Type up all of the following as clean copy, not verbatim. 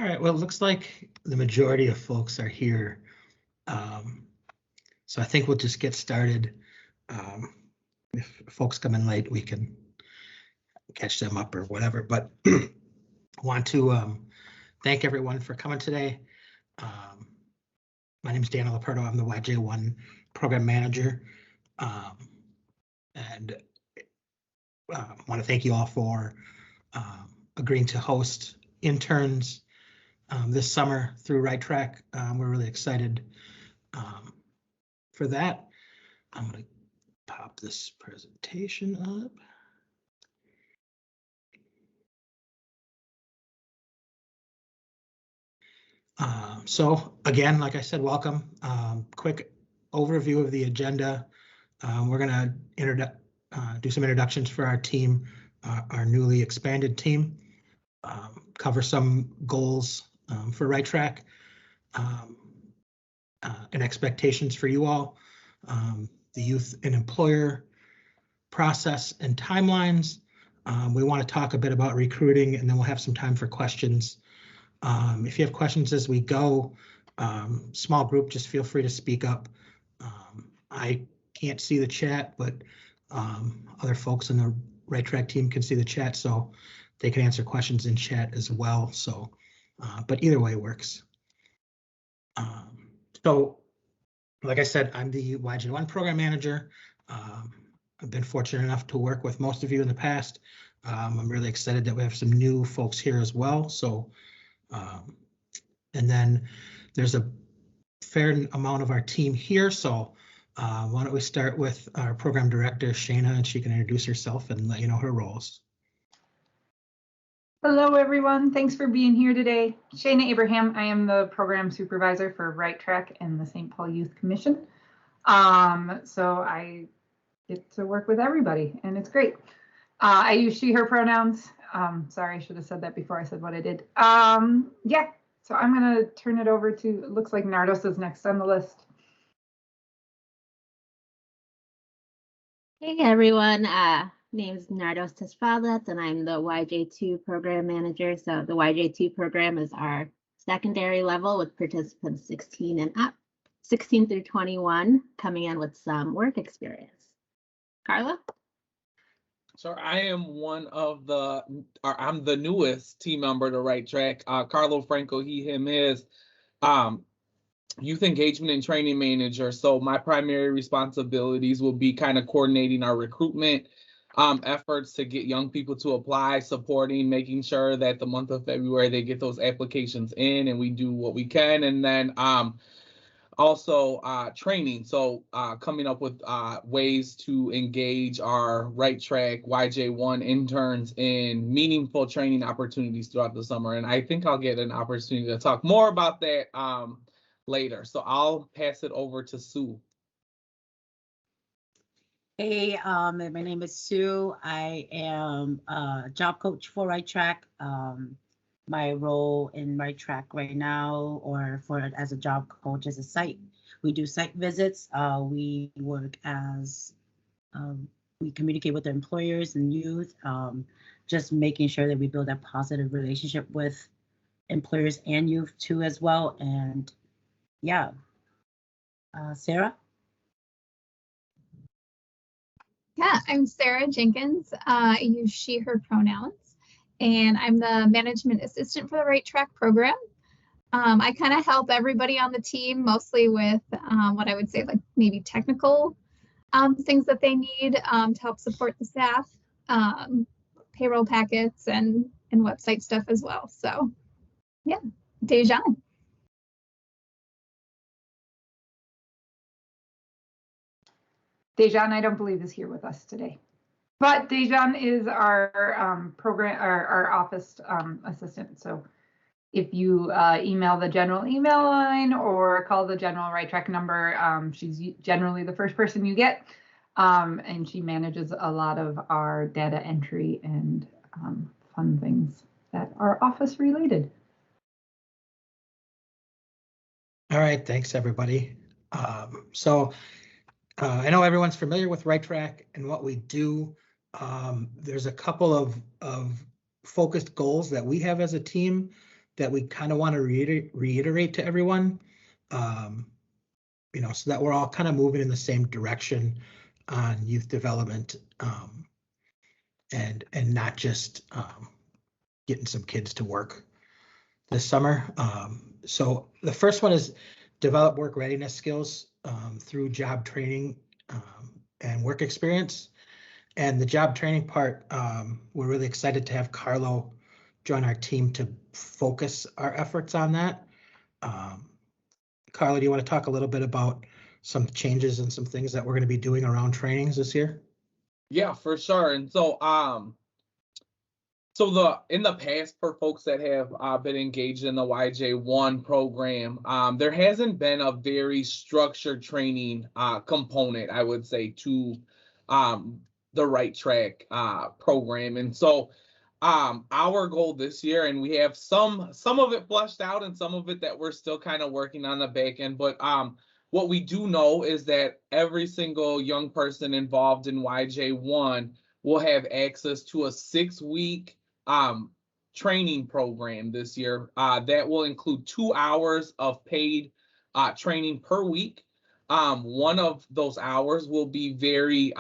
right, well, it looks like the majority of folks are here. So I think we'll just get started. If folks come in late, we can catch them up or whatever, but I want to thank everyone for coming today. My name is Daniel Laperto. I'm the YJ1 Program Manager. And want to thank you all for agreeing to host interns this summer through Right Track. We're really excited for that. I'm going to pop this presentation up. So again, like I said, welcome. Quick overview of the agenda. We're going to do some introductions for our team, our newly expanded team, cover some goals for Right Track and expectations for you all, the youth and employer process and timelines. We want to talk a bit about recruiting, and then we'll have some time for questions. If you have questions as we go, small group, just feel free to speak up. I can't see the chat, but other folks in the Right Track team can see the chat, so they can answer questions in chat as well. So, but either way works. So, like I said, I'm the YJ1 Program Manager. I've been fortunate enough to work with most of you in the past. I'm really excited that we have some new folks here as well. So, and then there's a fair amount of our team here. So why don't we start with our program director, Shana, and she can introduce herself and let you know her roles. Hello, everyone. Thanks for being here today. Shana Abraham. I am the program supervisor for Right Track and the St. Paul Youth Commission. So I get to work with everybody, and it's great. I use she, her pronouns. Sorry, I should have said that before I said what I did. Yeah, so I'm going to turn it over to, it looks like Nardos is next on the list. Hey everyone, name is Nardos Tesfalat, and I'm the YJ2 program manager. So the YJ2 program is our secondary level with participants 16 and up, 16 through 21, coming in with some work experience. Carla? So I am one of the, I'm the newest team member to Right Track. Carlo Franco, he, him, his. Youth engagement and training manager. So my primary responsibilities will be kind of coordinating our recruitment efforts to get young people to apply, supporting, making sure that the month of February they get those applications in and we do what we can. And then also training. So coming up with ways to engage our Right Track YJ1 interns in meaningful training opportunities throughout the summer. And I think I'll get an opportunity to talk more about that later. So I'll pass it over to Sue. Hey, my name is Sue. I am a job coach for Right Track. My role in Right Track right now, or as a job coach, is a site. We do site visits. We work as we communicate with the employers and youth, just making sure that we build a positive relationship with employers and youth too as well. And yeah, Sarah? Yeah, I'm Sarah Jenkins. I use she, her pronouns, and I'm the management assistant for the Right Track program. I kind of help everybody on the team, mostly with what I would say like maybe technical things that they need to help support the staff, payroll packets and website stuff as well. So yeah, Dejan. Dejan, I don't believe is here with us today, but Dejan is our our office assistant. So if you email the general email line or call the general Right Track number, she's generally the first person you get, and she manages a lot of our data entry and fun things that are office related. All right, thanks everybody. I know everyone's familiar with Right Track and what we do. There's a couple of focused goals that we have as a team that we kind of want to reiterate to everyone, so that we're all kind of moving in the same direction on youth development, and not just getting some kids to work this summer. So the first one is develop work readiness skills through job training and work experience. And the job training part, we're really excited to have Carlo join our team to focus our efforts on that. Carlo, do you want to talk a little bit about some changes and some things that we're going to be doing around trainings this year? Yeah, for sure. And so, in the past, for folks that have been engaged in the YJ1 program, there hasn't been a very structured training component, I would say, to the Right Track program. And so our goal this year, and we have some of it fleshed out and some of it that we're still kind of working on the back end, but what we do know is that every single young person involved in YJ1 will have access to a 6-week training program this year that will include 2 hours of paid training per week. One of those hours will be very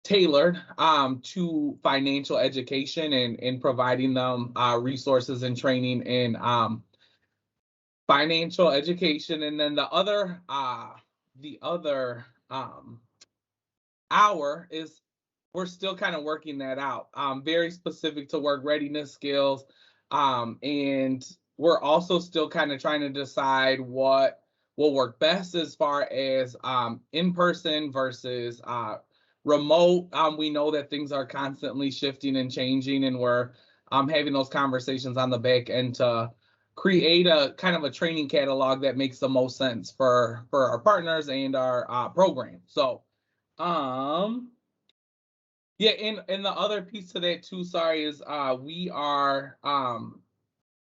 tailored to financial education and providing them resources and training in financial education. And then the other hour is, we're still kind of working that out, very specific to work readiness skills. And we're also still kind of trying to decide what will work best as far as in-person versus remote. We know that things are constantly shifting and changing, and we're having those conversations on the back end to create a kind of a training catalog that makes the most sense for our partners and our program. So yeah, and the other piece to that too, sorry, is we are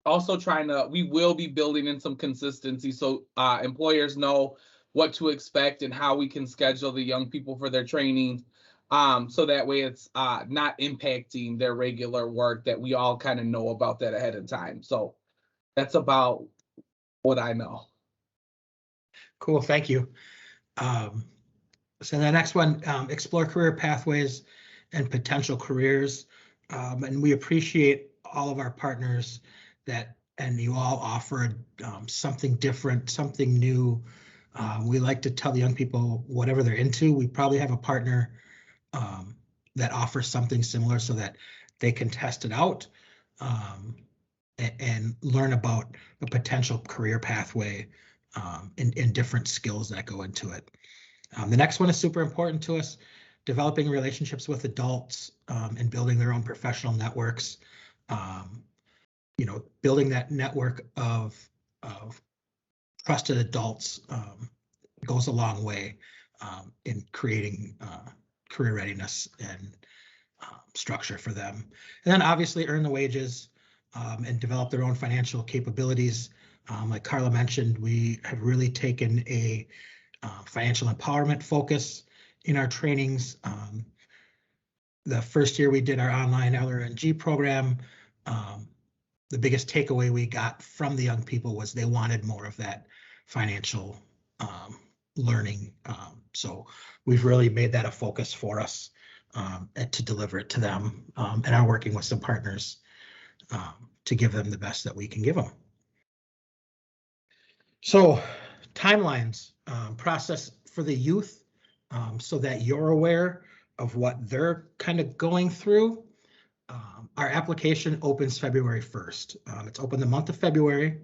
also we will be building in some consistency so employers know what to expect and how we can schedule the young people for their training, so that way it's not impacting their regular work, that we all kind of know about that ahead of time. So that's about what I know. Cool, thank you. So the next one, explore career pathways and potential careers. And we appreciate all of our partners and you all offered something different, something new. We like to tell the young people whatever they're into, we probably have a partner that offers something similar so that they can test it out and learn about a potential career pathway and different skills that go into it. The next one is super important to us, developing relationships with adults and building their own professional networks. Building that network of trusted adults goes a long way in creating career readiness and structure for them. And then obviously earn the wages and develop their own financial capabilities. Like Carla mentioned, we have really taken a financial empowerment focus in our trainings. The first year we did our online LRNG program, the biggest takeaway we got from the young people was they wanted more of that financial learning. So we've really made that a focus for us to deliver it to them, and are working with some partners to give them the best that we can give them. So timelines, process for the youth, so that you're aware of what they're kind of going through. Our application opens February 1st. It's open the month of February.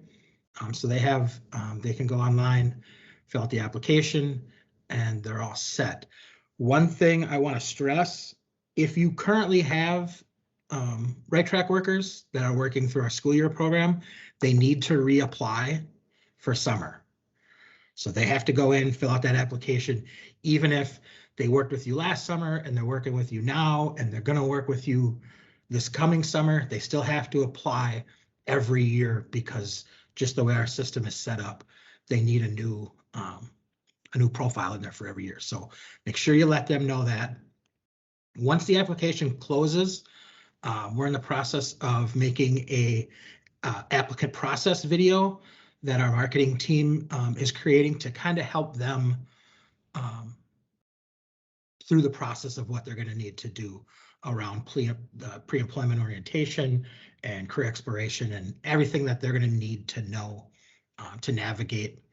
So they can go online, fill out the application, and they're all set. One thing I want to stress, if you currently have Right Track workers that are working through our school year program, they need to reapply for summer. So they have to go in, fill out that application, even if they worked with you last summer and they're working with you now and they're going to work with you this coming summer, they still have to apply every year because just the way our system is set up, they need a new profile in there for every year. So make sure you let them know that. Once the application closes, we're in the process of making a applicant process video that our marketing team is creating to kind of help them through the process of what they're going to need to do around pre-employment orientation and career exploration and everything that they're going to need to know to navigate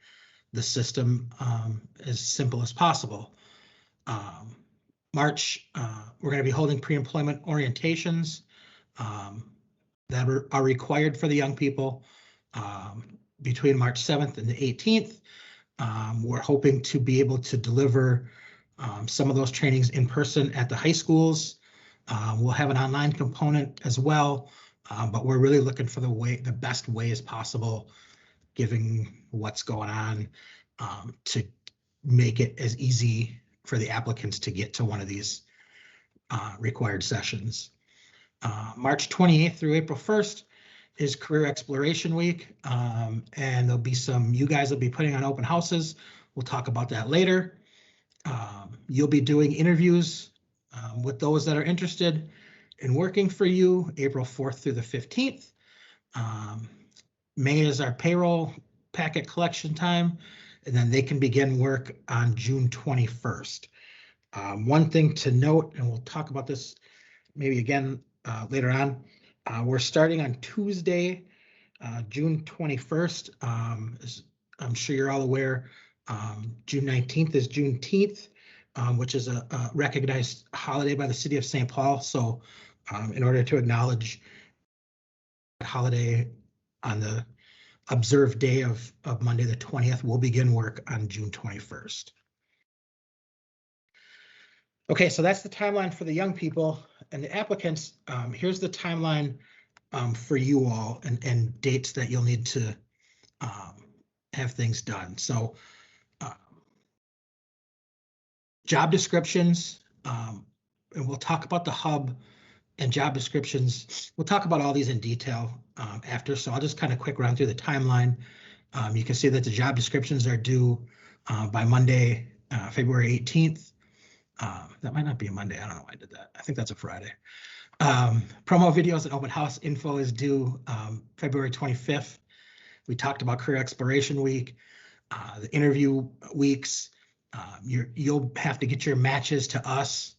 the system as simple as possible. March, we're going to be holding pre-employment orientations that are required for the young people between March 7th and the 18th. We're hoping to be able to deliver some of those trainings in person at the high schools. We'll have an online component as well, but we're really looking for the best ways possible, given what's going on, to make it as easy for the applicants to get to one of these required sessions. March 28th through April 1st is Career Exploration Week, and there'll be you guys will be putting on open houses. We'll talk about that later. You'll be doing interviews with those that are interested in working for you, April 4th through the 15th. May is our payroll packet collection time, and then they can begin work on June 21st. One thing to note, and we'll talk about this maybe again later on, we're starting on Tuesday, June 21st. As I'm sure you're all aware, June 19th is Juneteenth, which is a recognized holiday by the city of St. Paul. So in order to acknowledge the holiday on the observed day of Monday the 20th, we'll begin work on June 21st. Okay, so that's the timeline for the young people and the applicants. Here's the timeline for you all and dates that you'll need to have things done. So job descriptions, and we'll talk about the hub and job descriptions. We'll talk about all these in detail after, so I'll just kind of quick run through the timeline. You can see that the job descriptions are due by Monday, February 18th. That might not be a Monday. I don't know why I did that. I think that's a Friday. Promo videos and open house info is due February 25th. We talked about Career Exploration Week, the interview weeks. You'll have to get your matches to us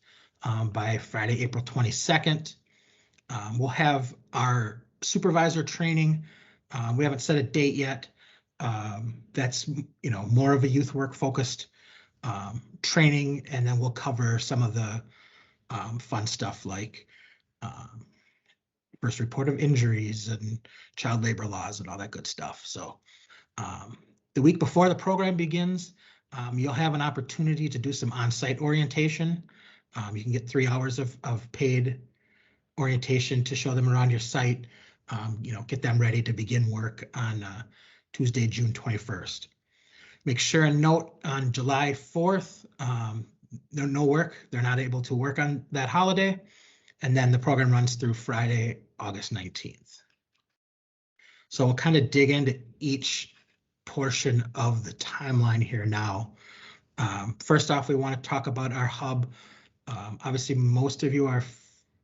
by Friday, April 22nd. We'll have our supervisor training. We haven't set a date yet. That's more of a youth work focused training, and then we'll cover some of the fun stuff like first report of injuries and child labor laws and all that good stuff. So the week before the program begins, you'll have an opportunity to do some on-site orientation. You can get 3 hours of paid orientation to show them around your site, get them ready to begin work on Tuesday, June 21st. Make sure and note on July 4th, no work. They're not able to work on that holiday. And then the program runs through Friday, August 19th. So we'll kind of dig into each portion of the timeline here now. First off, we want to talk about our hub. Obviously, most of you are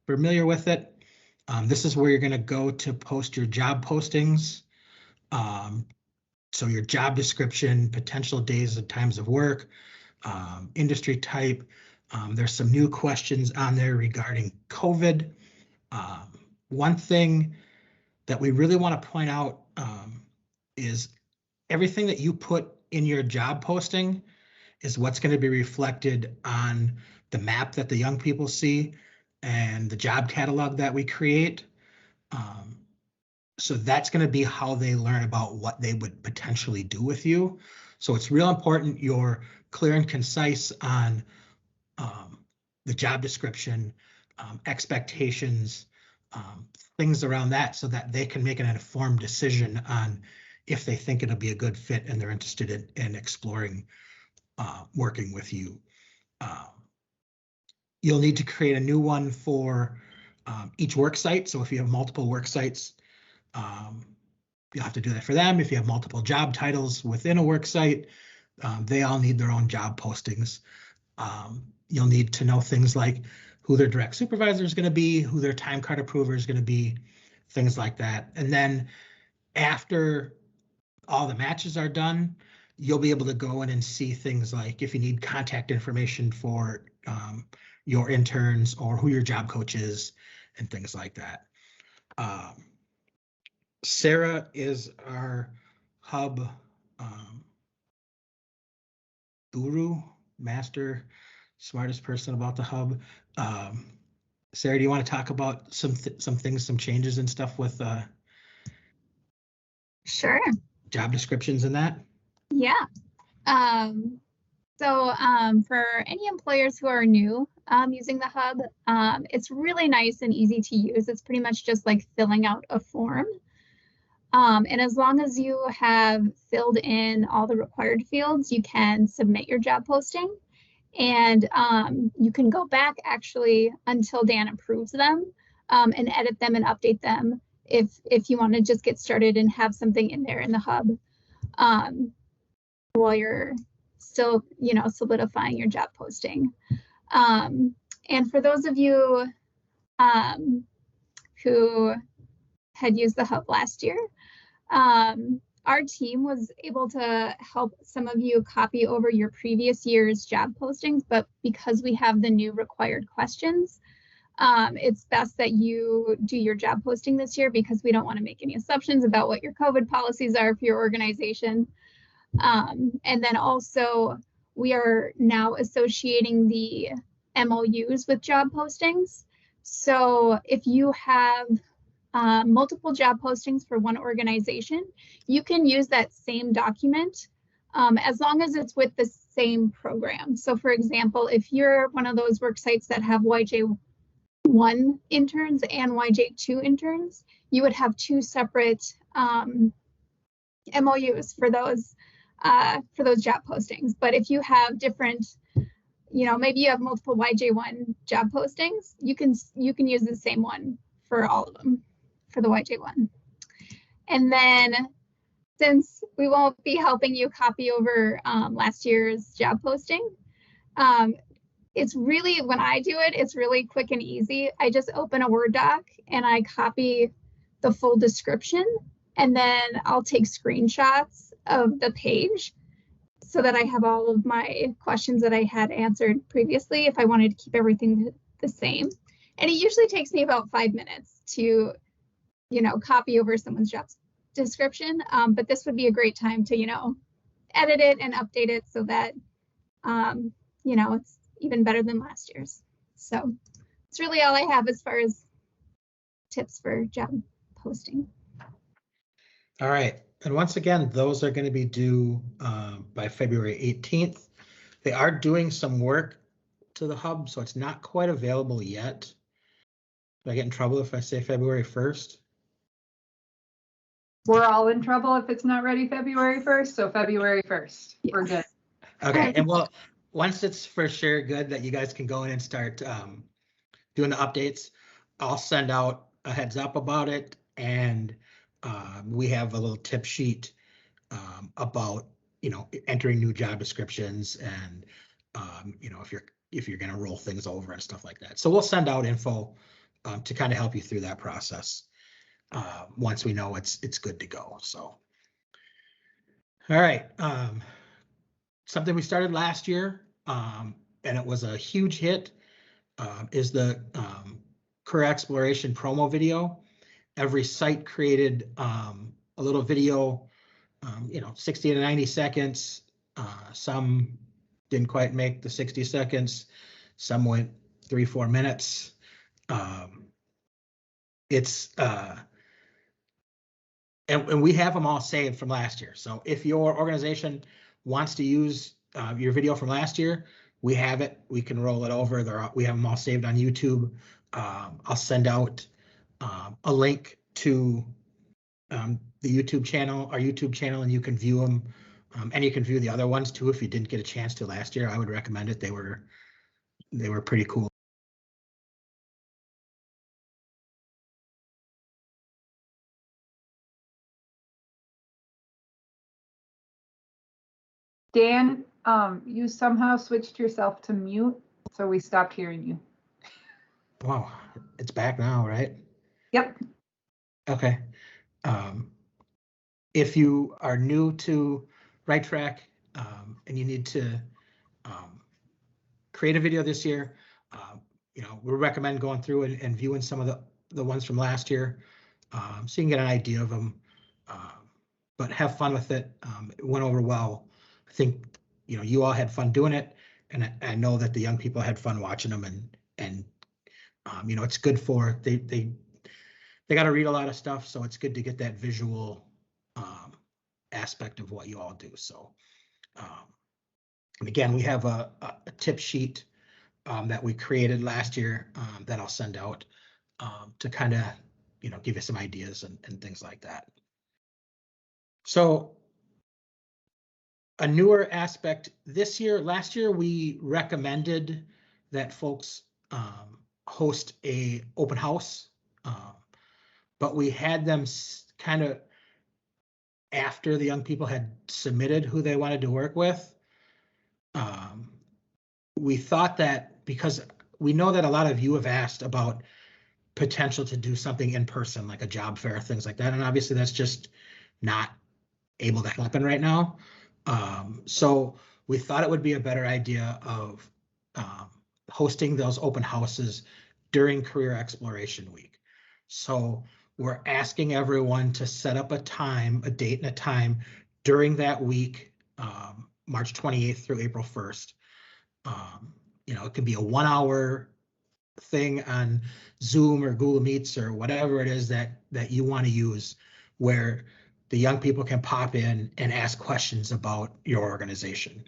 familiar with it. This is where you're going to go to post your job postings. So your job description, potential days and times of work, industry type. There's some new questions on there regarding COVID. One thing that we really want to point out is everything that you put in your job posting is what's going to be reflected on the map that the young people see and the job catalog that we create. So that's going to be how they learn about what they would potentially do with you. So it's real important you're clear and concise on the job description, expectations, things around that, so that they can make an informed decision on if they think it'll be a good fit and they're interested in exploring working with you. You'll need to create a new one for each work site. So if you have multiple work sites, you'll have to do that for them. If you have multiple job titles within a work site, they all need their own job postings. You'll need to know things like who their direct supervisor is going to be, who their time card approver is going to be, things like that. And then after all the matches are done, you'll be able to go in and see things like if you need contact information for your interns or who your job coach is and things like that. Sarah is our hub guru, master, smartest person about the hub. Sarah, do you want to talk about some things, some changes and stuff with Sure. job descriptions and that? Yeah. So for any employers who are new using the hub, it's really nice and easy to use. It's pretty much just like filling out a form. And as long as you have filled in all the required fields, you can submit your job posting. And you can go back actually until Dan approves them and edit them and update them if you want to just get started and have something in there in the hub while you're still, solidifying your job posting. And for those of you who had used the hub last year, our team was able to help some of you copy over your previous year's job postings, but because we have the new required questions, it's best that you do your job posting this year because we don't want to make any assumptions about what your COVID policies are for your organization. And then also, we are now associating the MOUs with job postings. So if you have multiple job postings for one organization, you can use that same document as long as it's with the same program. So for example, if you're one of those work sites that have YJ1 interns and YJ2 interns, you would have two separate MOUs for those job postings. But if you have different, maybe you have multiple YJ1 job postings, you can use the same one for all of them for the YJ1. And then since we won't be helping you copy over last year's job posting, it's really, when I do it, it's really quick and easy. I just open a Word doc and I copy the full description, and then I'll take screenshots of the page so that I have all of my questions that I had answered previously if I wanted to keep everything the same. And it usually takes me about 5 minutes to, copy over someone's job description. But this would be a great time to, edit it and update it so that, it's even better than last year's. So it's really all I have as far as tips for job posting. All right. And once again, those are going to be due by February 18th. They are doing some work to the hub, so it's not quite available yet. Do I get in trouble if I say February 1st? We're all in trouble if it's not ready February 1st, so February 1st, yes. We're good. Okay, and well, once it's for sure good that you guys can go in and start doing the updates, I'll send out a heads up about it, and we have a little tip sheet about entering new job descriptions and if you're going to roll things over and stuff like that. So we'll send out info to kind of help you through that process once we know it's good to go. So, all right, something we started last year and it was a huge hit is the career exploration promo video. Every site created a little video, 60 to 90 seconds. Some didn't quite make the 60 seconds. Some went 3-4 minutes. And we have them all saved from last year. So if your organization wants to use your video from last year, we have it. We can roll it over. We have them all saved on YouTube. I'll send out a link to the YouTube channel, our YouTube channel, and you can view them. And you can view the other ones too if you didn't get a chance to last year. I would recommend it. They were pretty cool. Dan, you somehow switched yourself to mute, so we stopped hearing you. Wow, it's back now, right? Yep. Okay. if you are new to Right Track and you need to create a video this year, we recommend going through and viewing some of the ones from last year, so you can get an idea of them. But have fun with it. It went over well. I think you all had fun doing it, and I know that the young people had fun watching them. And it's good for they got to read a lot of stuff, so it's good to get that visual aspect of what you all do. So, and again, we have a tip sheet that we created last year that I'll send out to kind of give you some ideas and things like that. So a newer aspect this year, last year we recommended that folks host a open house, but we had them kind of after the young people had submitted who they wanted to work with. We thought that because we know that a lot of you have asked about potential to do something in person, like a job fair, things like that, and obviously that's just not able to happen right now. So we thought it would be a better idea of hosting those open houses during Career Exploration Week. So we're asking everyone to set up a date and a time during that week, March 28th through April 1st. It could be a 1 hour thing on Zoom or Google Meets or whatever it is that you want to use, where the young people can pop in and ask questions about your organization.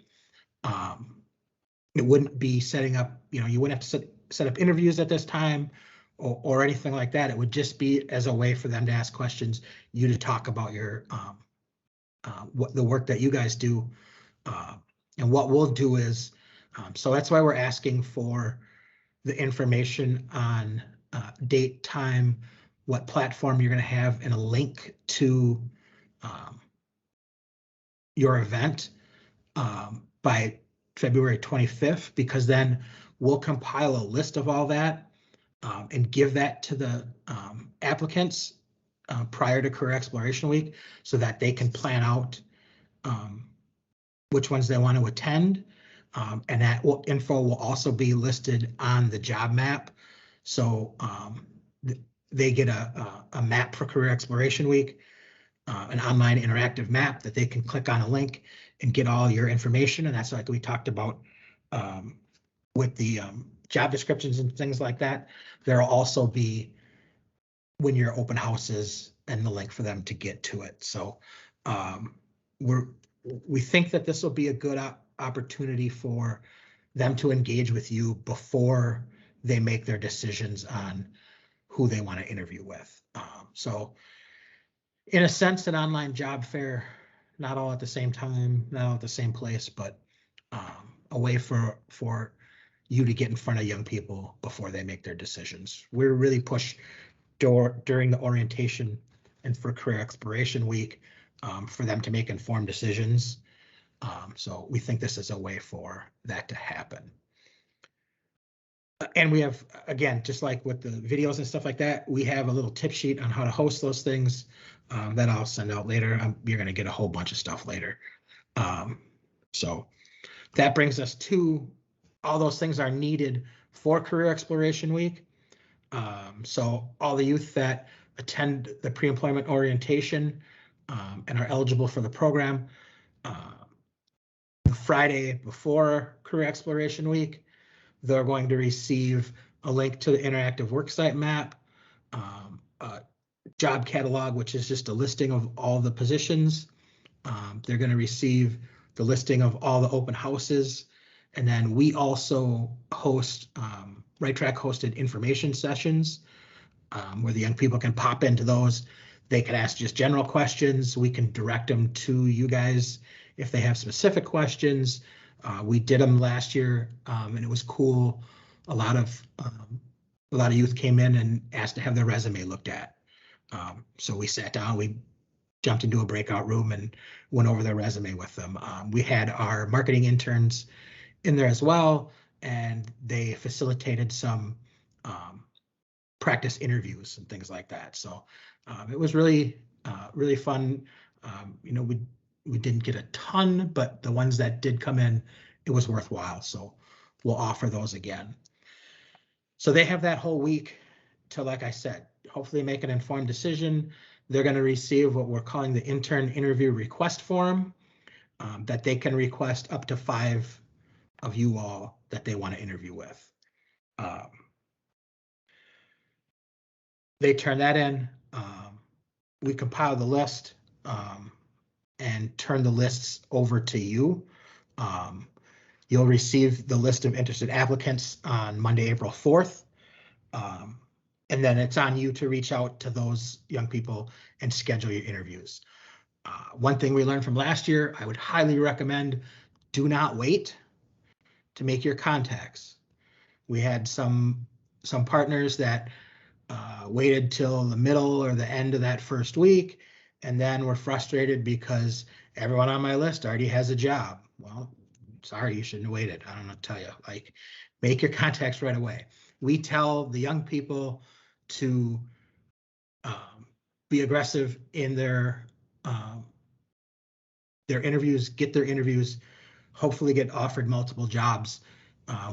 It wouldn't be setting up, you wouldn't have to set up interviews at this time or anything like that. It would just be as a way for them to ask questions, you to talk about your the work that you guys do. And what we'll do is, so that's why we're asking for the information on date, time, what platform you're going to have, and a link to your event by February 25th, because then we'll compile a list of all that and give that to the applicants prior to Career Exploration Week, so that they can plan out which ones they want to attend. And that info will also be listed on the job map. So they get a map for Career Exploration Week, an online interactive map that they can click on a link and get all your information. And that's like we talked about with the job descriptions and things like that. There'll also be when your open houses and the link for them to get to it. So we think that this will be a good opportunity for them to engage with you before they make their decisions on who they want to interview with. So in a sense, an online job fair, not all at the same time, not all at the same place, but a way for you to get in front of young people before they make their decisions. We're really push during the orientation and for Career Exploration Week for them to make informed decisions. So we think this is a way for that to happen. And we have, again, just like with the videos and stuff like that, we have a little tip sheet on how to host those things that I'll send out later. You're going to get a whole bunch of stuff later. So that brings us to all those things are needed for Career Exploration Week. So all the youth that attend the pre-employment orientation and are eligible for the program, the Friday before Career Exploration Week, they're going to receive a link to the interactive worksite map, a job catalog, which is just a listing of all the positions. They're going to receive the listing of all the open houses. And then we also host Right Track hosted information sessions where the young people can pop into those. They can ask just general questions. We can direct them to you guys if they have specific questions. We did them last year and it was cool. A lot of youth came in and asked to have their resume looked at. So we sat down, we jumped into a breakout room and went over their resume with them. We had our marketing interns in there as well, and they facilitated some practice interviews and things like that. So it was really fun. You know, we didn't get a ton, but the ones that did come in, it was worthwhile. So we'll offer those again. So they have that whole week to, like I said, hopefully make an informed decision. They're going to receive what we're calling the intern interview request form that they can request up to 5 of you all that they want to interview with. They turn that in. We compile the list and turn the lists over to you. You'll receive the list of interested applicants on Monday, April 4th. And then it's on you to reach out to those young people and schedule your interviews. One thing we learned from last year, I would highly recommend, do not wait to make your contacts. We had some partners that waited till the middle or the end of that first week, and then were frustrated because everyone on my list already has a job. Well, sorry, you shouldn't have waited. I don't know what to tell you. Like, make your contacts right away. We tell the young people to be aggressive in their interviews, get their interviews, hopefully get offered multiple jobs.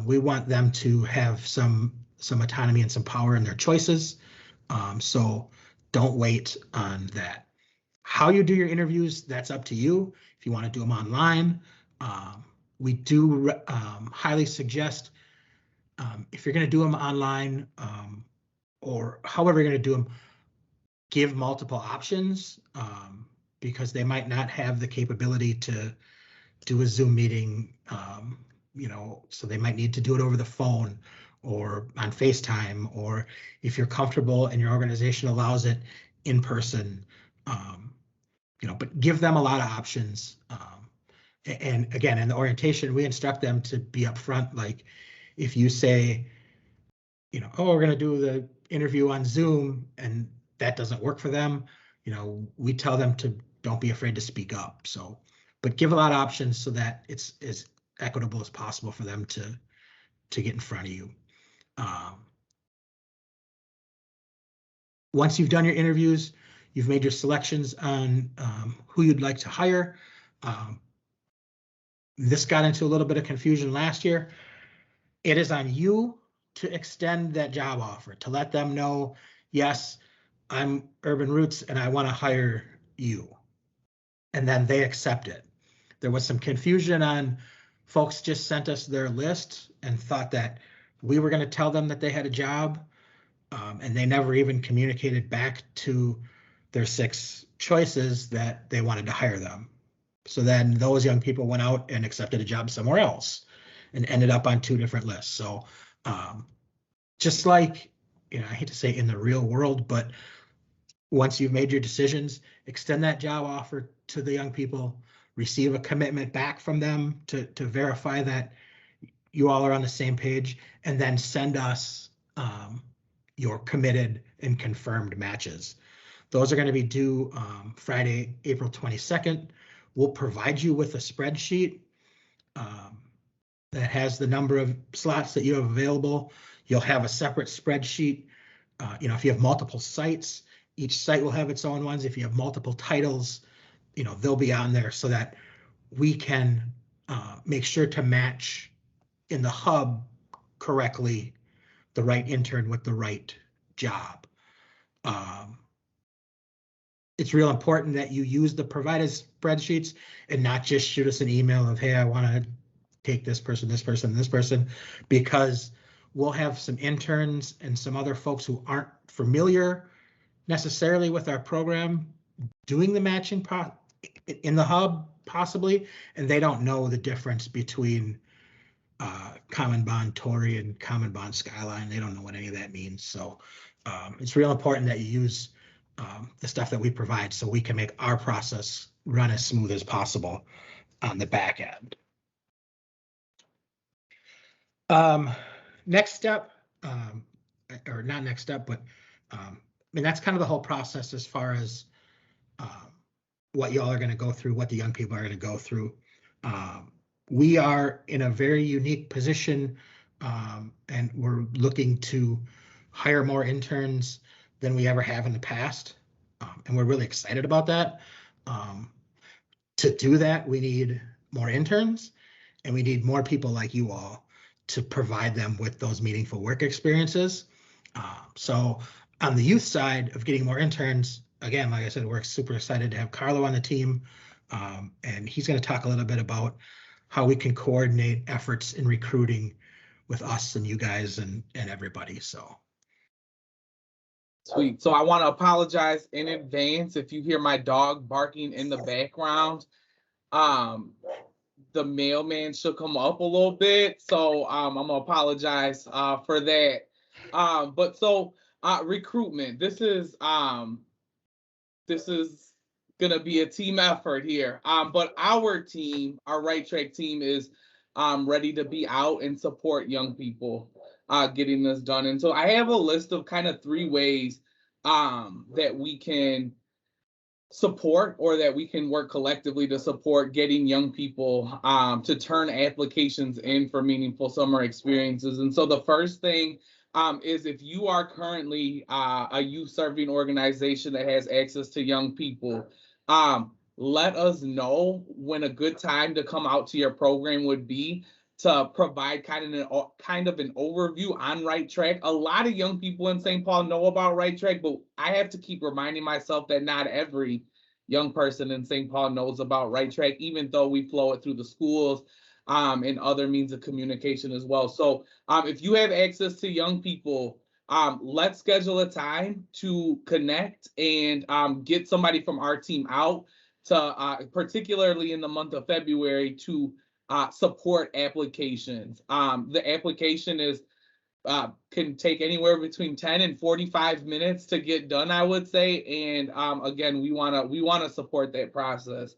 We want them to have some autonomy and some power in their choices. So don't wait on that. How you do your interviews, that's up to you. If you want to do them online, we do highly suggest, if you're going to do them online, or however you're going to do them, give multiple options, because they might not have the capability to do a Zoom meeting, you know, so they might need to do it over the phone or on FaceTime, or if you're comfortable and your organization allows it, in person, you know, but give them a lot of options. And again, in the orientation, we instruct them to be upfront. Like, if you say, you know, oh, we're going to do the interview on Zoom and that doesn't work for them, you know, we tell them to don't be afraid to speak up. So, but give a lot of options so that it's as equitable as possible for them to get in front of you. Once you've done your interviews, you've made your selections on who you'd like to hire. This got into a little bit of confusion last year. It is on you to extend that job offer, to let them know, yes, I'm Urban Roots and I want to hire you. And then they accept it. There was some confusion on folks just sent us their list and thought that we were going to tell them that they had a job, and they never even communicated back to their 6 choices that they wanted to hire them. So then those young people went out and accepted a job somewhere else and ended up on 2 different lists. So just like, you know, I hate to say in the real world, but once you've made your decisions, extend that job offer to the young people, receive a commitment back from them to verify that you all are on the same page, and then send us your committed and confirmed matches. Those are going to be due Friday, April 22nd. We'll provide you with a spreadsheet that has the number of slots that you have available. You'll have a separate spreadsheet. You know, if you have multiple sites, each site will have its own ones. If you have multiple titles, you know, they'll be on there so that we can make sure to match in the hub correctly the right intern with the right job. It's real important that you use the provided spreadsheets and not just shoot us an email of, hey, I want to take this person, this person, this person, because we'll have some interns and some other folks who aren't familiar necessarily with our program doing the matching in the hub possibly, and they don't know the difference between Common Bond Tory and Common Bond Skyline. They don't know what any of that means. So it's real important that you use the stuff that we provide so we can make our process run as smooth as possible on the back end. Next step, or not next step, but I mean, that's kind of the whole process as far as what y'all are going to go through, what the young people are going to go through. We are in a very unique position, and we're looking to hire more interns than we ever have in the past. And we're really excited about that. To do that, we need more interns, and we need more people like you all to provide them with those meaningful work experiences. So on the youth side of getting more interns, again, like I said, we're super excited to have Carlo on the team. And he's going to talk a little bit about how we can coordinate efforts in recruiting with us and you guys and everybody. So. Sweet. So I want to apologize in advance if you hear my dog barking in the background. The mailman shook him up a little bit, so I'm gonna apologize for that. But so recruitment. This is gonna be a team effort here. But our team, our Right Track team, is ready to be out and support young people getting this done. And so I have a list of kind of 3 ways that we can support, or that we can work collectively to support getting young people to turn applications in for meaningful summer experiences. And so the first thing is, if you are currently a youth serving organization that has access to young people, let us know when a good time to come out to your program would be, to provide kind of an overview on Right Track. A lot of young people in St. Paul know about Right Track, but I have to keep reminding myself that not every young person in St. Paul knows about Right Track, even though we flow it through the schools and other means of communication as well. So if you have access to young people, let's schedule a time to connect and get somebody from our team out to, particularly in the month of February, to support applications. The application is can take anywhere between 10 and 45 minutes to get done, I would say. And again, we wanna support that process.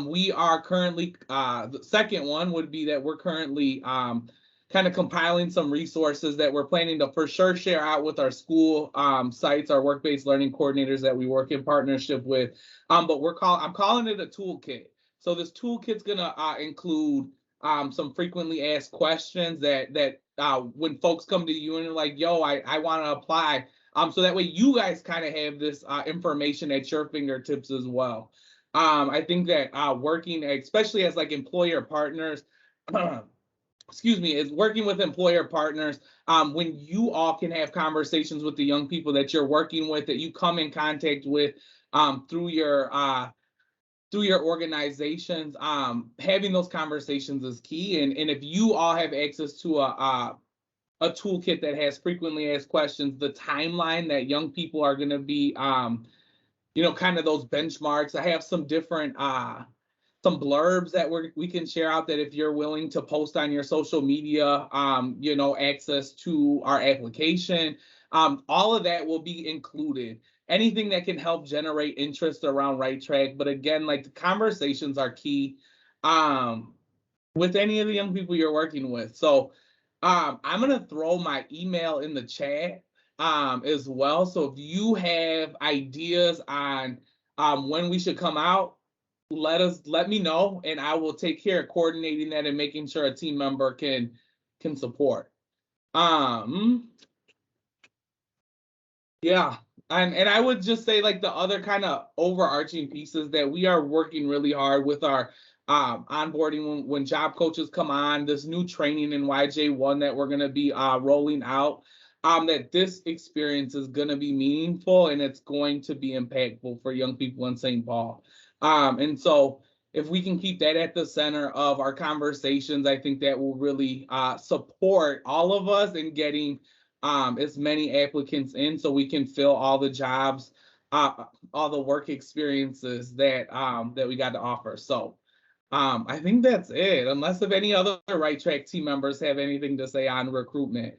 We are currently, the second one would be that we're currently kind of compiling some resources that we're planning to for sure share out with our school sites, our work-based learning coordinators that we work in partnership with. But I'm calling it a toolkit. So this toolkit's gonna include some frequently asked questions that when folks come to you and they're like, yo, I want to apply. So that way you guys kind of have this information at your fingertips as well. I think that working, especially as like employer partners, excuse me, is working with employer partners, when you all can have conversations with the young people that you're working with, that you come in contact with through your organizations, having those conversations is key. And if you all have access to a toolkit that has frequently asked questions, the timeline that young people are going to be, kind of those benchmarks. I have some different some blurbs that we can share out, that if you're willing to post on your social media, access to our application, all of that will be included. Anything that can help generate interest around Right Track. But again, like, the conversations are key with any of the young people you're working with. So I'm going to throw my email in the chat as well. So if you have ideas on when we should come out, let me know, and I will take care of coordinating that and making sure a team member can support. Yeah. And I would just say, like, the other kind of overarching pieces that we are working really hard with our onboarding when job coaches come on, this new training in YJ1 that we're going to be rolling out, that this experience is going to be meaningful and it's going to be impactful for young people in St. Paul. And so if we can keep that at the center of our conversations, I think that will really support all of us in getting as many applicants in, so we can fill all the jobs, all the work experiences that we got to offer. So I think that's it, unless if any other Right Track team members have anything to say on recruitment.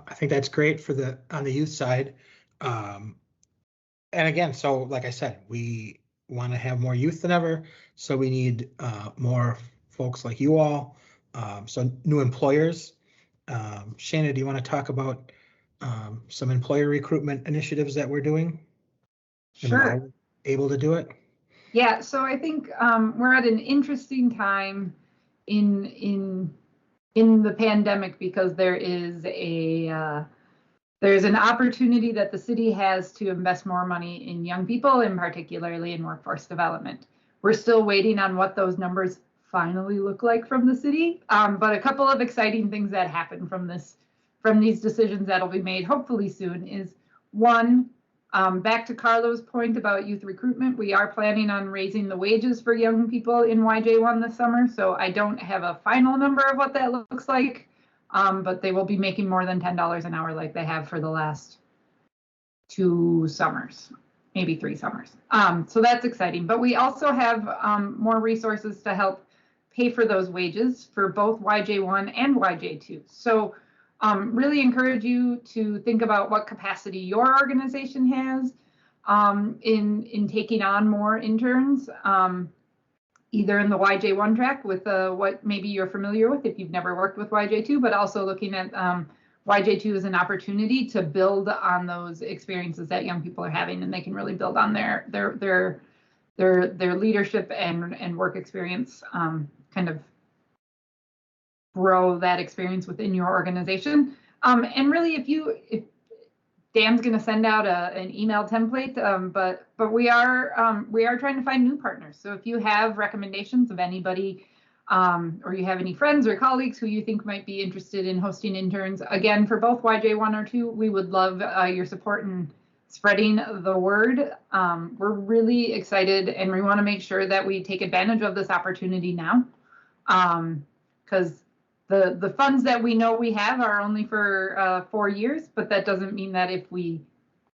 I think that's great on the youth side. And again, so like I said, we want to have more youth than ever. So we need more folks like you all. So new employers. Shana, do you want to talk about some employer recruitment initiatives that we're doing? Sure. And why we're able to do it? Yeah, so I think we're at an interesting time in the pandemic, because there is There's an opportunity that the city has to invest more money in young people, and particularly in workforce development. We're still waiting on what those numbers finally look like from the city, but a couple of exciting things that happen from these decisions that'll be made hopefully soon is one, back to Carlo's point about youth recruitment, we are planning on raising the wages for young people in YJ1 this summer. So I don't have a final number of what that looks like, but they will be making more than $10 an hour like they have for the last 2 summers, maybe 3 summers. So that's exciting. But we also have more resources to help pay for those wages for both YJ1 and YJ2. So really encourage you to think about what capacity your organization has in taking on more interns, either in the YJ1 track with what maybe you're familiar with if you've never worked with YJ2, but also looking at YJ2 as an opportunity to build on those experiences that young people are having, and they can really build on their leadership and work experience, kind of grow that experience within your organization. And really, if Dan's going to send out an email template, but we are trying to find new partners. So if you have recommendations of anybody, or you have any friends or colleagues who you think might be interested in hosting interns, again, for both YJ1 or 2, we would love your support in spreading the word. We're really excited, and we want to make sure that we take advantage of this opportunity now, because the funds that we know we have are only for 4 years, but that doesn't mean that if we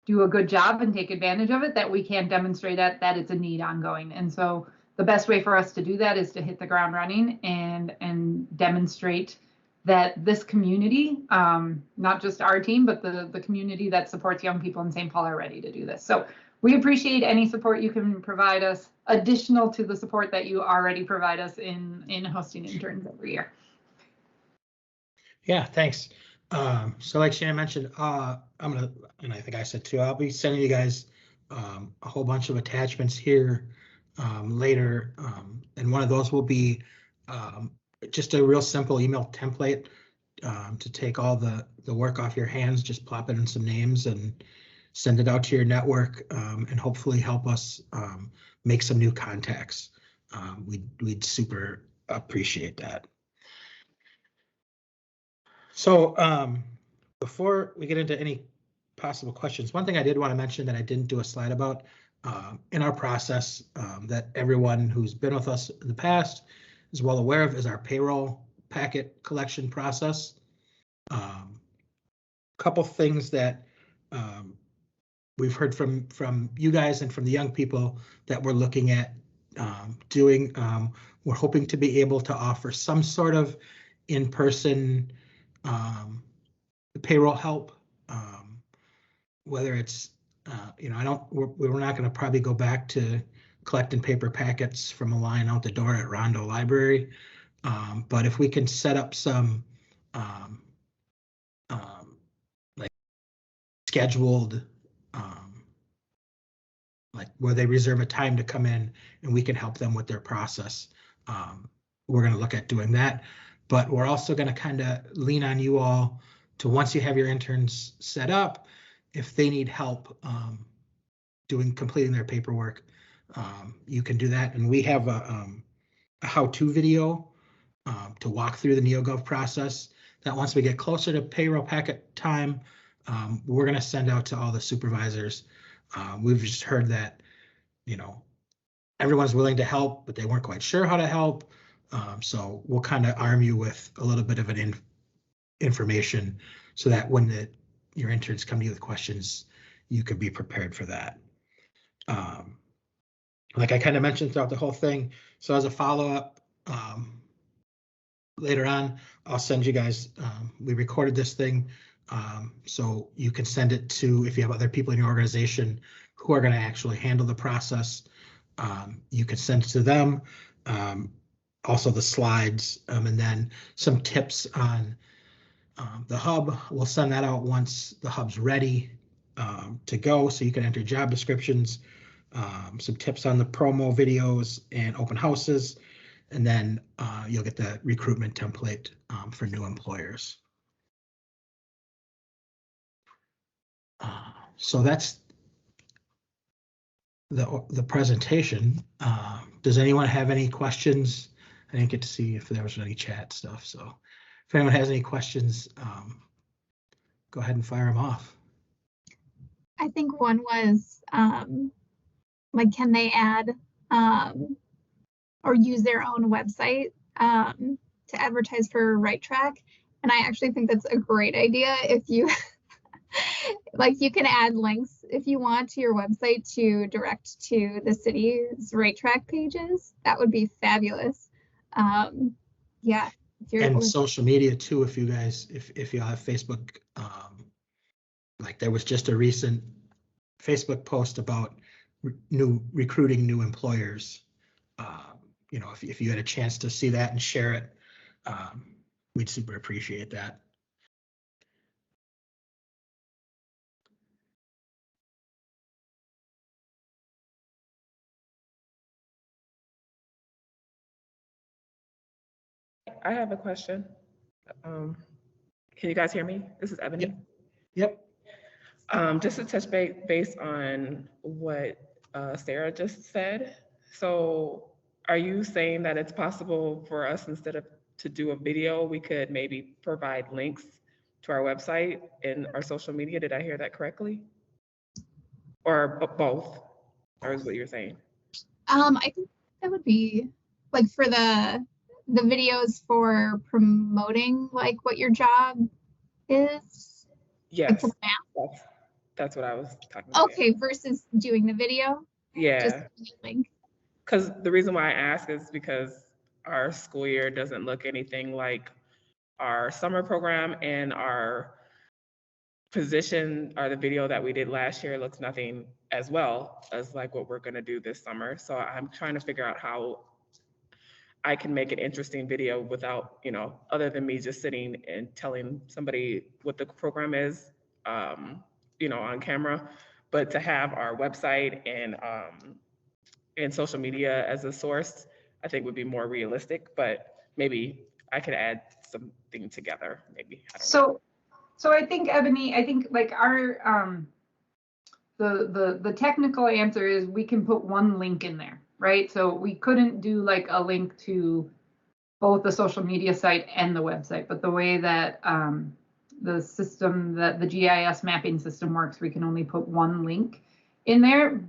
do a good job and take advantage of it, that we can't demonstrate that it's a need ongoing. And so the best way for us to do that is to hit the ground running and demonstrate that this community, not just our team, but the community that supports young people in St. Paul are ready to do this. So we appreciate any support you can provide us, additional to the support that you already provide us in hosting interns every year. Yeah, thanks. So like Shannon mentioned, and I think I said too, I'll be sending you guys a whole bunch of attachments here later, and one of those will be just a real simple email template to take all the work off your hands, just plop it in some names and send it out to your network, and hopefully help us make some new contacts. We'd super appreciate that. So before we get into any possible questions, one thing I did want to mention that I didn't do a slide about in our process that everyone who's been with us in the past is well aware of is our payroll packet collection process. Couple things that we've heard from you guys and from the young people that we're looking at doing. We're hoping to be able to offer some sort of in-person payroll help, whether it's we're not going to probably go back to collecting paper packets from a line out the door at Rondo Library, but if we can set up some like scheduled, like where they reserve a time to come in and we can help them with their process, we're going to look at doing that. But we're also going to kind of lean on you all to, once you have your interns set up, if they need help completing their paperwork, you can do that. And we have a how-to video to walk through the NeoGov process that once we get closer to payroll packet time, we're going to send out to all the supervisors. We've just heard that, everyone's willing to help, but they weren't quite sure how to help. So we'll kind of arm you with a little bit of an information so that when your interns come to you with questions, you can be prepared for that. Like I kind of mentioned throughout the whole thing. So as a follow-up, later on, I'll send you guys, we recorded this thing, so you can send it to, if you have other people in your organization who are going to actually handle the process, you can send it to them. Also the slides, and then some tips on the hub. We'll send that out once the hub's ready to go, so you can enter job descriptions, some tips on the promo videos and open houses, and then you'll get the recruitment template for new employers. So that's the presentation. Does anyone have any questions? I didn't get to see if there was any chat stuff. So if anyone has any questions, go ahead and fire them off. I think one was like, can they add or use their own website to advertise for Right Track? And I actually think that's a great idea. If you like, you can add links if you want to your website to direct to the city's Right Track pages. That would be fabulous. Yeah. And social media too, if you guys, if you have Facebook, like there was just a recent Facebook post about recruiting new employers. You know, if you had a chance to see that and share it, we'd super appreciate that. I have a question. Can you guys hear me? This is Ebony. Yep. Just to touch base on what Sarah just said. So are you saying that it's possible for us, instead of to do a video, we could maybe provide links to our website and our social media? Did I hear that correctly? Or both? Or is what you're saying? I think that would be like for the videos for promoting like what your job is. Yes, like that's what I was talking about. Okay, versus doing the video. Yeah. Just link. Because the reason why I ask is because our school year doesn't look anything like our summer program, and our position, or the video that we did last year, looks nothing as well as like what we're going to do this summer. So I'm trying to figure out how I can make an interesting video without, you know, other than me just sitting and telling somebody what the program is, you know, on camera, but to have our website and social media as a source, I think would be more realistic. But maybe I could add something together. Maybe. I don't know. So I think, Ebony, I think like our the technical answer is we can put one link in there, right? So we couldn't do like a link to both the social media site and the website, but the way that the system, that the GIS mapping system works, we can only put one link in there.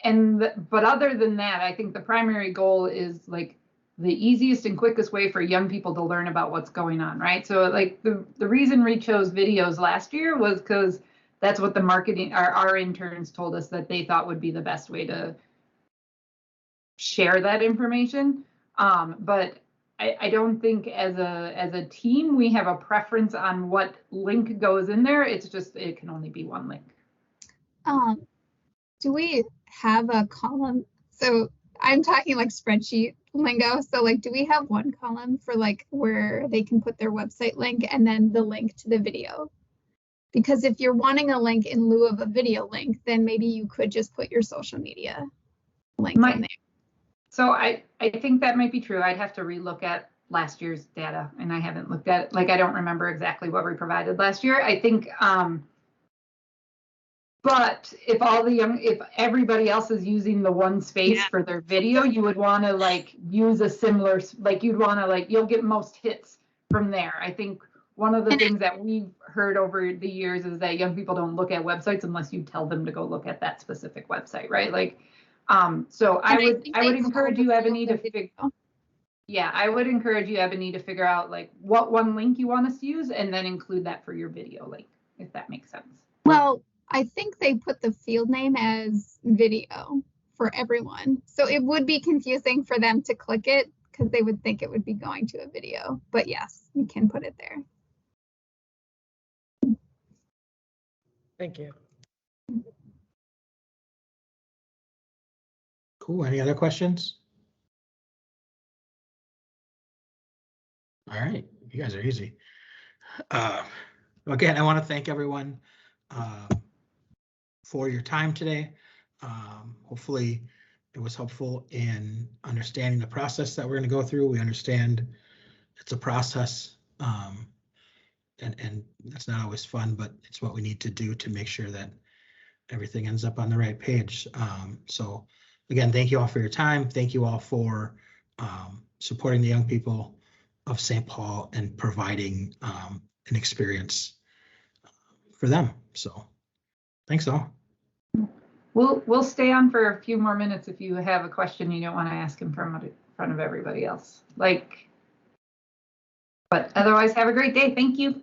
But other than that, I think the primary goal is like the easiest and quickest way for young people to learn about what's going on, right? So like the reason we chose videos last year was because that's what the marketing, our interns told us that they thought would be the best way to share that information. But I don't think as a team we have a preference on what link goes in there. It's just, it can only be one link. Do we have a column? So I'm talking like spreadsheet lingo. So like, do we have one column for like where they can put their website link and then the link to the video? Because if you're wanting a link in lieu of a video link, then maybe you could just put your social media link in there. So I think that might be true. I'd have to relook at last year's data, and I haven't looked at it. Like, I don't remember exactly what we provided last year. I think, but if everybody else is using the one space for their video, you would want to like use a similar, like you'd want to like, you'll get most hits from there. I think one of the things that we've heard over the years is that young people don't look at websites unless you tell them to go look at that specific website, right? Like, so I would encourage you, Ebony, to figure. Yeah, I would encourage you, Ebony, to figure out like what one link you want us to use and then include that for your video link, if that makes sense. Well, I think they put the field name as video for everyone. So it would be confusing for them to click it because they would think it would be going to a video. But yes, you can put it there. Thank you. Cool. Any other questions? All right, you guys are easy. Again, I want to thank everyone for your time today. Hopefully it was helpful in understanding the process that we're going to go through. We understand it's a process. and that's not always fun, but it's what we need to do to make sure that everything ends up on the right page. So again, thank you all for your time. Thank you all for supporting the young people of St. Paul and providing an experience for them. So thanks all. We'll stay on for a few more minutes if you have a question you don't want to ask in front of everybody else. But otherwise, have a great day. Thank you.